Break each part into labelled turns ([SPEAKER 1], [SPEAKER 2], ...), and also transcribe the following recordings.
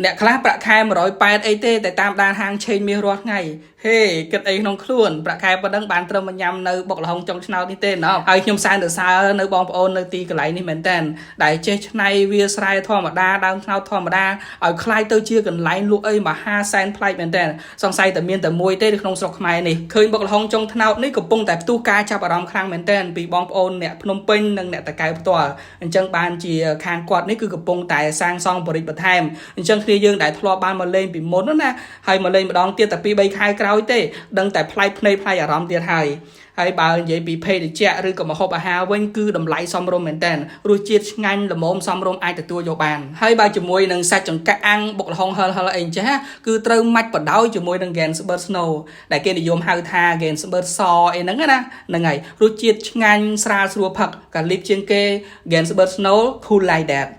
[SPEAKER 1] អ្នកខ្លះប្រាក់ខែ180អីទេតែតាមដានហាងឆេងមាសរាល់ថ្ងៃហេគិតអីក្នុងខ្លួនប្រាក់ខែប៉ុណ្ណឹងបានត្រឹមញ៉ាំនៅបុកល្ហុងចុងឆ្នោតនេះទេណោះហើយខ្ញុំសែនទៅសើនៅបងប្អូននៅទីកន្លែងនេះមែនតើដែលចេះឆ្នៃវាស្រែធម្មតាដើមឆ្នោតធម្មតាឲ្យคล้ายទៅជាកន្លែងលក់អីមហាសែនប្លែកមែនតើសង្ស័យតែមានតែមួយទេនៅក្នុងស្រុកខ្មែរនេះឃើញបុកល្ហុងចុងឆ្នោតនេះកំពុងតែផ្ទុះការចាប់អារម្មណ៍ខ្លាំងមែនតើពីបងប្អូនអ្នកភ្នំពេញនិងអ្នកតកែវផ្ទាល់អញ្ចឹងបានជាខាងគាត់នេះគឺកំពុងតែសាងសង់បរិបទបន្ថែមអញ្ចឹងគ្នាយើងដែលធ្លាប់បានមកលេងពីមុនណាហើយមកលេងម្ដងទៀតតែ2 3ខែក្រោយទេដឹងតែផ្លែកភ្នែកផ្លែកអារម្មណ៍ទៀតហើយបើនិយាយពីភេទជ្ជៈឬក៏ម្ហូបអាហារវិញគឺតម្លៃសមរម្យមែនតើរសជាតិឆ្ងាញ់ល្មមសមរម្យអាចទទួលយកបានហើយបើជាមួយនឹងសាច់ចង្កាក់អាំងបុកល្ហុងហិលអីចេះគឺត្រូវម៉ាច់បដោយជាមួយនឹង Gainsborough Snow ដែលគេនិយមហៅថា Gainsborough សអីហ្នឹងណាហ្នឹងហើយរសជាតិឆ្ងាញ់ស្រាលស្រួលផឹកកាលីបជាងគេ Gainsborough Snow Cool Like That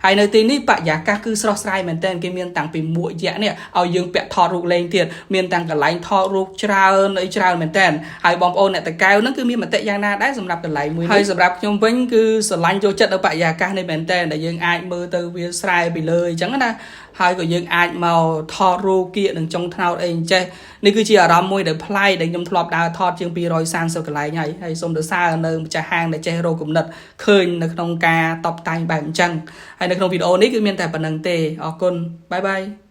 [SPEAKER 1] ហើយនៅទីនេះបរិយាកាសគឺស្រស់ស្រាយមែនតើគេមានតាំងពីមួកយក្សនេះឲ្យយើងពាក់ថតរូបលេងទៀតមានតាំងកន្លែងថតរូបច្រើនមែនតើហើយបងប្អូនអ្នកតកែវហ្នឹងគឺមានមតិយ៉ាងណាដែរសម្រាប់កន្លែងមួយនេះហើយសម្រាប់ខ្ញុំវិញគឺស្រឡាញ់ចូលចិត្តនៅបរិយាកាសនេះមែនតើដែលយើងអាចមើលទៅវាស្រែពីលើអញ្ចឹងណាហើយក៏យើងអាចមកថតរូបគៀកនឹងចុងថ្នោតអីអញ្ចេះនេះគឺជាអារម្មណ៍មួយដែលប្លែកដែលខ្ញុំធ្លាប់ដើរថតជាង230កន្លែងហើយសូមសរសើរនៅម្ចាស់ហាងដែលចេះរកគំនិតឃើញនៅក្នុងការតបតែងបែបអញ្ចឹងហើយនៅក្នុងវីដេអូនេះគឺមានតែប៉ុណ្្នឹងទេអរគុណបាយ